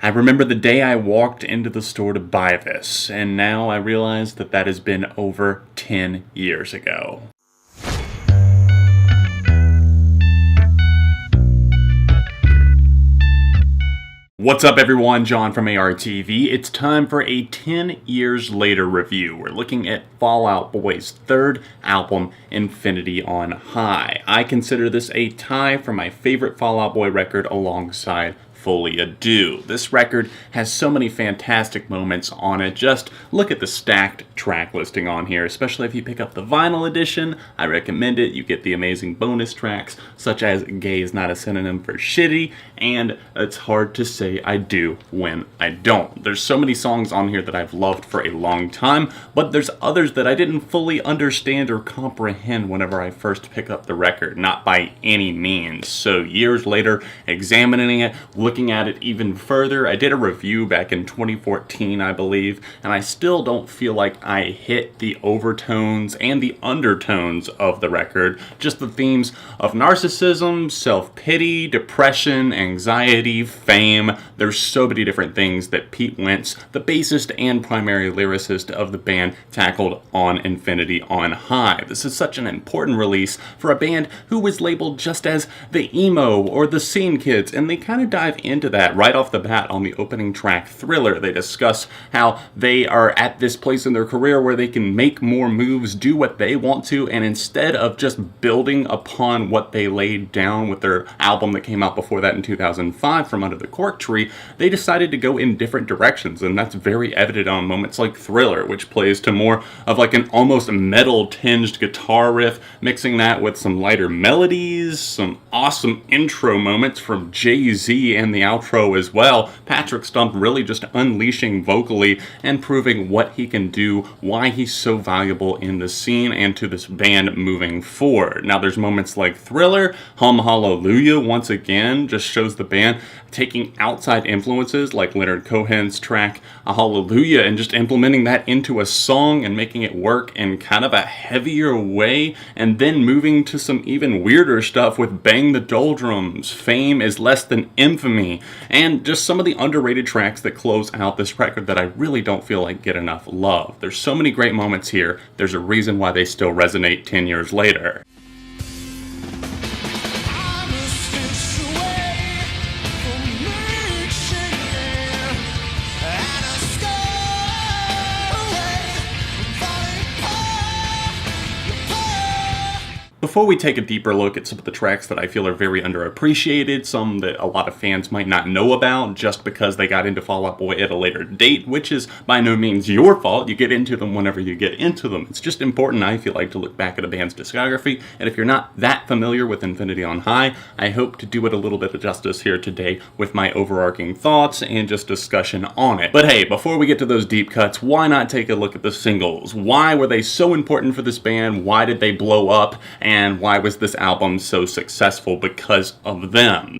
I remember the day I walked into the store to buy this, and now I realize that that has been over 10 years ago. What's up everyone, John from ARTV. It's time for a 10 years later review. We're looking at Fall Out Boy's third album, Infamy on High. I consider this a tie for my favorite Fall Out Boy record alongside Fully Ado. This record has so many fantastic moments on it. Just look at the stacked track listing on here, especially if you pick up the vinyl edition. I recommend it. You get the amazing bonus tracks such as Gay is Not a Synonym for Shitty and It's Hard to Say I Do When I Don't. There's so many songs on here that I've loved for a long time, but there's others that I didn't fully understand or comprehend whenever I first picked up the record, not by any means. So years later, examining it, looking at it even further, I did a review back in 2014, I believe, and I still don't feel like I hit the overtones and the undertones of the record, just the themes of narcissism, self-pity, depression, anxiety, fame. There's so many different things that Pete Wentz, the bassist and primary lyricist of the band, tackled on Infamy on High. This is such an important release for a band who was labeled just as the emo or the scene kids, and they kind of dive into that right off the bat on the opening track, Thriller. They discuss how they are at this place in their career where they can make more moves, do what they want to, and instead of just building upon what they laid down with their album that came out before that in 2005, From Under the Cork Tree, they decided to go in different directions, and that's very evident on moments like Thriller, which plays to more of like an almost metal-tinged guitar riff, mixing that with some lighter melodies, some awesome intro moments from Jay-Z and the outro as well. Patrick Stump really just unleashing vocally and proving what he can do, why he's so valuable in the scene and to this band moving forward. Now there's moments like Thriller, Hum Hallelujah once again just shows the band taking outside influences like Leonard Cohen's track Hallelujah and just implementing that into a song and making it work in kind of a heavier way, and then moving to some even weirder stuff with Bang the Doldrums, Fame is Less Than Infamy, and just some of the underrated tracks that close out this record that I really don't feel like get enough love. There's so many great moments here. There's a reason why they still resonate 10 years later. Before we take a deeper look at some of the tracks that I feel are very underappreciated, some that a lot of fans might not know about just because they got into Fall Out Boy at a later date, which is by no means your fault. You get into them whenever you get into them. It's just important, I feel like, to look back at a band's discography, and if you're not that familiar with Infamy on High, I hope to do it a little bit of justice here today with my overarching thoughts and just discussion on it. But hey, before we get to those deep cuts, why not take a look at the singles? Why were they so important for this band? Why did they blow up? And why was this album so successful because of them?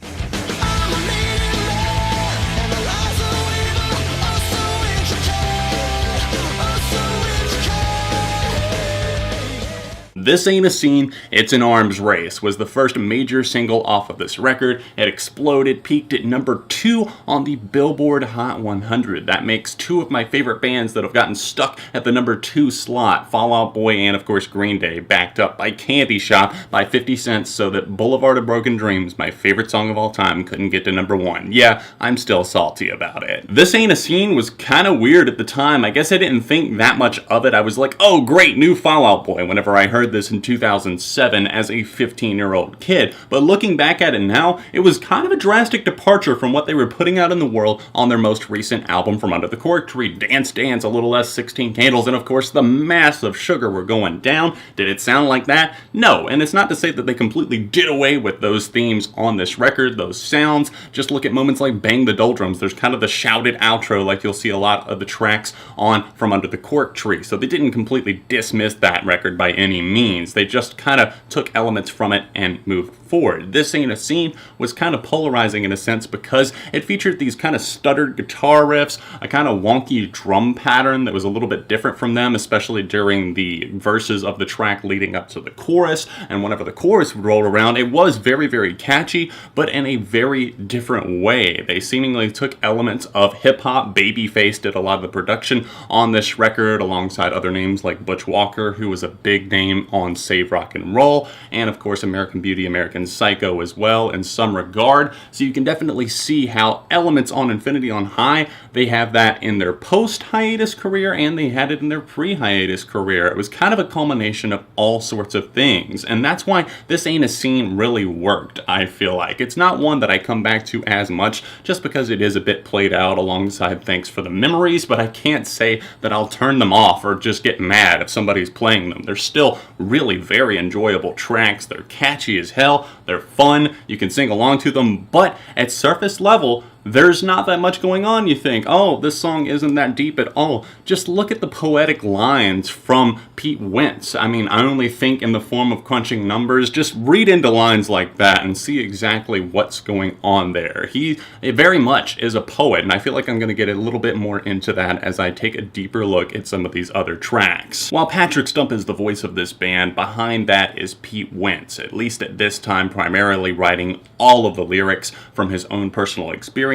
This Ain't a Scene, It's an Arms Race was the first major single off of this record. It exploded, peaked at number 2 on the Billboard Hot 100. That makes two of my favorite bands that have gotten stuck at the number 2 slot, Fall Out Boy and of course Green Day, backed up by Candy Shop by 50 Cent so that Boulevard of Broken Dreams, my favorite song of all time, couldn't get to number 1. Yeah, I'm still salty about it. This Ain't a Scene was kind of weird at the time. I guess I didn't think that much of it. I was like, oh great, new Fall Out Boy, whenever I heard this in 2007 as a 15-year-old kid, but looking back at it now, it was kind of a drastic departure from what they were putting out in the world on their most recent album, From Under the Cork Tree. Dance Dance, A Little Less, 16 Candles, and of course the massive Sugar We're Going Down. Did it sound like that? No, and it's not to say that they completely did away with those themes on this record, those sounds. Just look at moments like Bang the Doldrums. There's kind of the shouted outro like you'll see a lot of the tracks on From Under the Cork Tree, so they didn't completely dismiss that record by any means. means. They just kind of took elements from it and moved forward. This Ain't a Scene was kind of polarizing in a sense because it featured these kind of stuttered guitar riffs, a kind of wonky drum pattern that was a little bit different from them, especially during the verses of the track leading up to the chorus. And whenever the chorus would roll around, it was very, very catchy, but in a very different way. They seemingly took elements of hip-hop. Babyface did a lot of the production on this record alongside other names like Butch Walker, who was a big name on Save Rock and Roll, and of course American Beauty, American Psycho as well in some regard. So you can definitely see how elements on Infinity on High, they have that in their post-hiatus career and they had it in their pre-hiatus career. It was kind of a culmination of all sorts of things, and that's why This Ain't a Scene really worked, I feel like. It's not one that I come back to as much just because it is a bit played out alongside Thanks for the Memories, but I can't say that I'll turn them off or just get mad if somebody's playing them. They're still really very enjoyable tracks. They're catchy as hell. They're fun. You can sing along to them, but at surface level, there's not that much going on. You think, oh, this song isn't that deep at all. Just look at the poetic lines from Pete Wentz. I mean, I only think in the form of crunching numbers. Just read into lines like that and see exactly what's going on there. He very much is a poet, and I feel like I'm going to get a little bit more into that as I take a deeper look at some of these other tracks. While Patrick Stump is the voice of this band, behind that is Pete Wentz, at least at this time primarily writing all of the lyrics from his own personal experiences,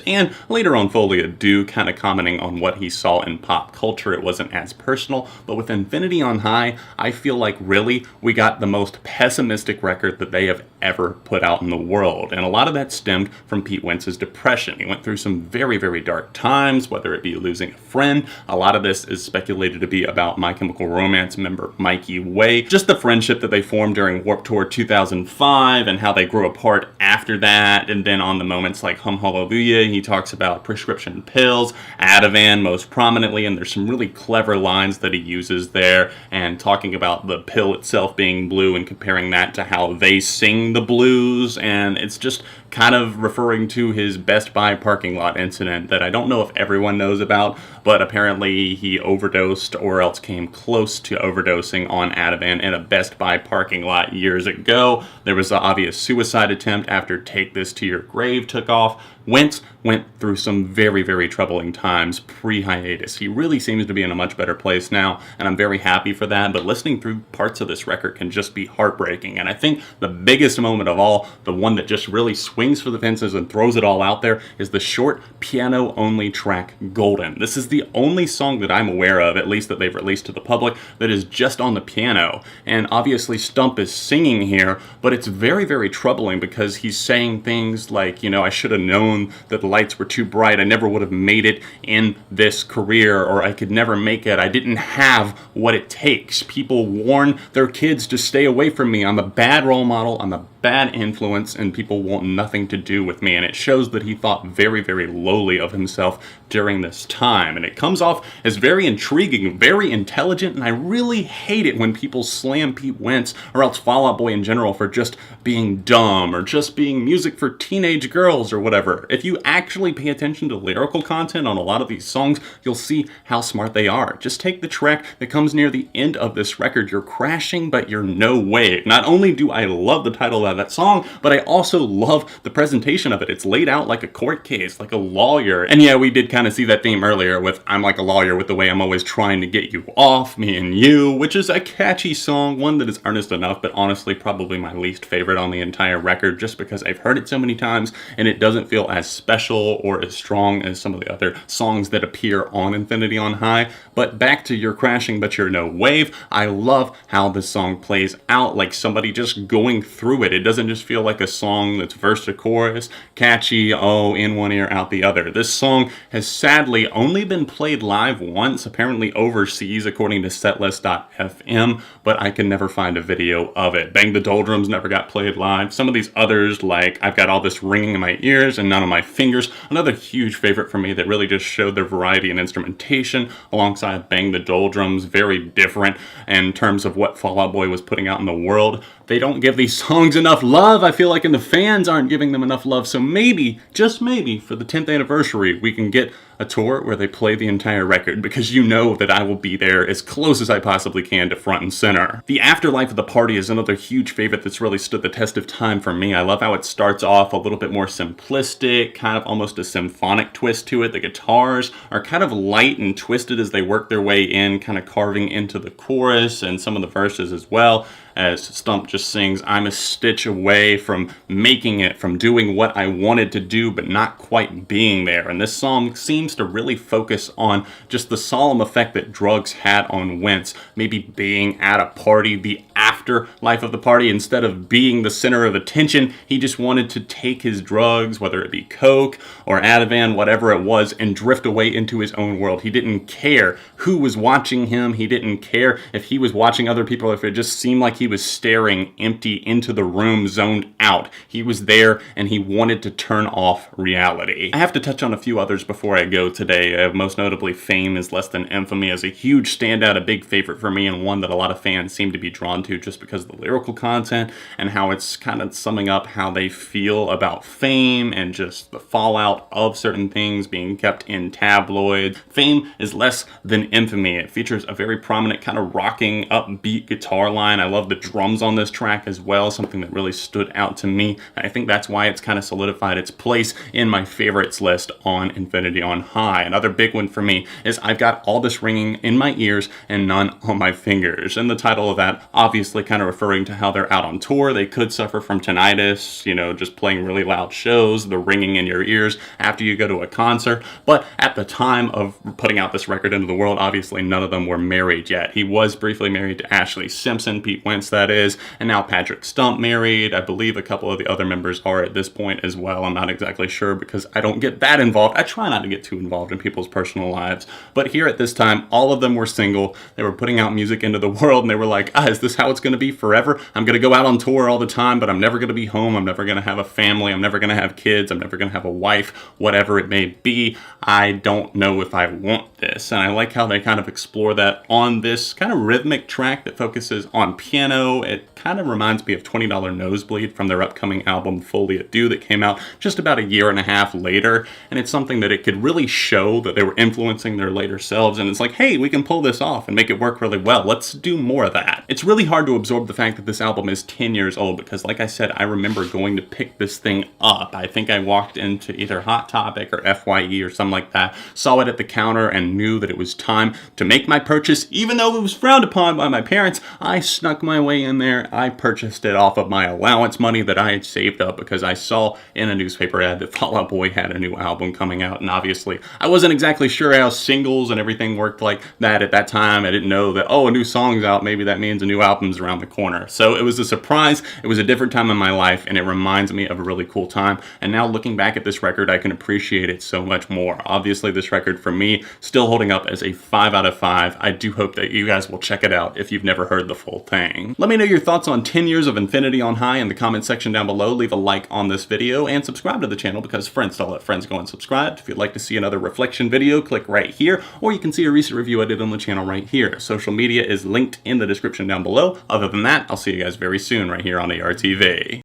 and later on Folie à Deux kind of commenting on what he saw in pop culture. It wasn't as personal, but with Infinity on High, I feel like really we got the most pessimistic record that they have ever put out in the world, and a lot of that stemmed from Pete Wentz's depression. He went through some very, very dark times, whether it be losing a friend. A lot of this is speculated to be about My Chemical Romance member Mikey Way, just the friendship that they formed during Warped Tour 2005 and how they grew apart after that. And then on the moments like Hum Hallelujah, he talks about prescription pills, Ativan most prominently, and there's some really clever lines that he uses there, and talking about the pill itself being blue and comparing that to how they sing the blues, and it's just kind of referring to his Best Buy parking lot incident that I don't know if everyone knows about, but apparently he overdosed or else came close to overdosing on Ativan in a Best Buy parking lot years ago. There was an obvious suicide attempt after Take This to Your Grave took off. Wentz went through some very, very troubling times pre-hiatus. He really seems to be in a much better place now, and I'm very happy for that, but listening through parts of this record can just be heartbreaking. And I think the biggest moment of all, the one that just really swings for the fences and throws it all out there, is the short piano-only track Golden. This is the only song that I'm aware of, at least that they've released to the public, that is just on the piano. And obviously Stump is singing here, but it's very, very troubling because he's saying things like, you know, I should have known that the lights were too bright. I never would have made it in this career, or I could never make it. I didn't have what it takes. People warn their kids to stay away from me. I'm a bad role model. I'm a bad influence, and people want nothing to do with me. And it shows that he thought very, very lowly of himself during this time. And it comes off as very intriguing, very intelligent, and I really hate it when people slam Pete Wentz, or else Fall Out Boy in general, for just being dumb, or just being music for teenage girls, or whatever. If you actually pay attention to lyrical content on a lot of these songs, you'll see how smart they are. Just take the track that comes near the end of this record, You're Crashing, But You're No Wave. Not only do I love the title of that song, but I also love the presentation of it. It's laid out like a court case, like a lawyer. And yeah, we did kind of see that theme earlier with I'm like a lawyer with the way I'm always trying to get you off, me and you, which is a catchy song, one that is earnest enough, but honestly probably my least favorite on the entire record, just because I've heard it so many times and it doesn't feel as special or as strong as some of the other songs that appear on Infinity on High. But back to You're Crashing But You're No Wave, I love how this song plays out like somebody just going through it. It doesn't just feel like a song that's verse to chorus, catchy, oh, in one ear, out the other. This song has sadly only been played live once, apparently overseas according to setlist.fm, but I can never find a video of it. Bang the Doldrums never got played live. Some of these others, like I've Got All This Ringing in My Ears and Not down on my fingers. Another huge favorite for me that really just showed their variety in instrumentation alongside Bang the Doldrums. Very different in terms of what Fall Out Boy was putting out in the world. They don't give these songs enough love, I feel like, and the fans aren't giving them enough love. So maybe, just maybe, for the 10th anniversary, we can get a tour where they play the entire record, because you know that I will be there as close as I possibly can to front and center. The Afterlife of the Party is another huge favorite that's really stood the test of time for me. I love how it starts off a little bit more simplistic, kind of almost a symphonic twist to it. The guitars are kind of light and twisted as they work their way in, kind of carving into the chorus and some of the verses as well, as Stump just sings, "I'm a stitch away from making it, from doing what I wanted to do, but not quite being there." And this song seems to really focus on just the solemn effect that drugs had on Wentz. Maybe being at a party, the afterlife of the party, instead of being the center of attention, he just wanted to take his drugs, whether it be coke or Ativan, whatever it was, and drift away into his own world. He didn't care who was watching him. He didn't care if he was watching other people, if it just seemed like he was staring empty into the room, zoned out. He was there and he wanted to turn off reality. I have to touch on a few others before I go today. Most notably, Fame is Less Than Infamy as a huge standout, a big favorite for me, and one that a lot of fans seem to be drawn to just because of the lyrical content and how it's kind of summing up how they feel about fame and just the fallout of certain things being kept in tabloids. Fame is Less Than Infamy. It features a very prominent kind of rocking, upbeat guitar line. I love the drums on this track as well, something that really stood out to me. I think that's why it's kind of solidified its place in my favorites list on Infinity on High. Another big one for me is I've got all this ringing in my ears and none on my fingers. And the title of that obviously kind of referring to how they're out on tour. They could suffer from tinnitus, you know, just playing really loud shows, the ringing in your ears after you go to a concert. But at the time of putting out this record into the world, obviously none of them were married yet. He was briefly married to Ashley Simpson, Pete Wentz that is, and now Patrick Stump married. I believe a couple of the other members are at this point as well. I'm not exactly sure because I don't get that involved. I try not to get too involved in people's personal lives. But here at this time, all of them were single. They were putting out music into the world and they were like, is this how it's going to be forever? I'm going to go out on tour all the time, but I'm never going to be home. I'm never going to have a family. I'm never going to have kids. I'm never going to have a wife, whatever it may be. I don't know if I want this. And I like how they kind of explore that on this kind of rhythmic track that focuses on piano. It kind of reminds me of $20 Nosebleed from their upcoming album Fully Ado that came out just about a year and a half later. And it's something that it could really show that they were influencing their later selves. And it's like, hey, we can pull this off and make it work really well. Let's do more of that. It's really hard to absorb the fact that this album is 10 years old because, like I said, I remember going to pick this thing up. I think I walked into either Hot Topic or FYE or something like that, saw it at the counter and knew that it was time to make my purchase. Even though it was frowned upon by my parents, I snuck my way in there. I purchased it off of my allowance money that I had saved up because I saw in a newspaper ad that Fall Out Boy had a new album coming out, and obviously I wasn't exactly sure how singles and everything worked like that at that time. I didn't know that, oh, a new song's out, maybe that means a new album's around the corner. So it was a surprise. It was a different time in my life, and it reminds me of a really cool time. And now looking back at this record, I can appreciate it so much more. Obviously, this record for me still holding up as a 5 out of 5. I do hope that you guys will check it out if you've never heard the full thing. Let me know your thoughts on 10 years of Infinity on High in the comment section down below. Leave a like on this video and subscribe to the channel because friends don't let friends go unsubscribed. If you'd like to see another reflection video, click right here, or you can see a recent review I did on the channel right here. Social media is linked in the description down below. Other than that, I'll see you guys very soon right here on ARTV.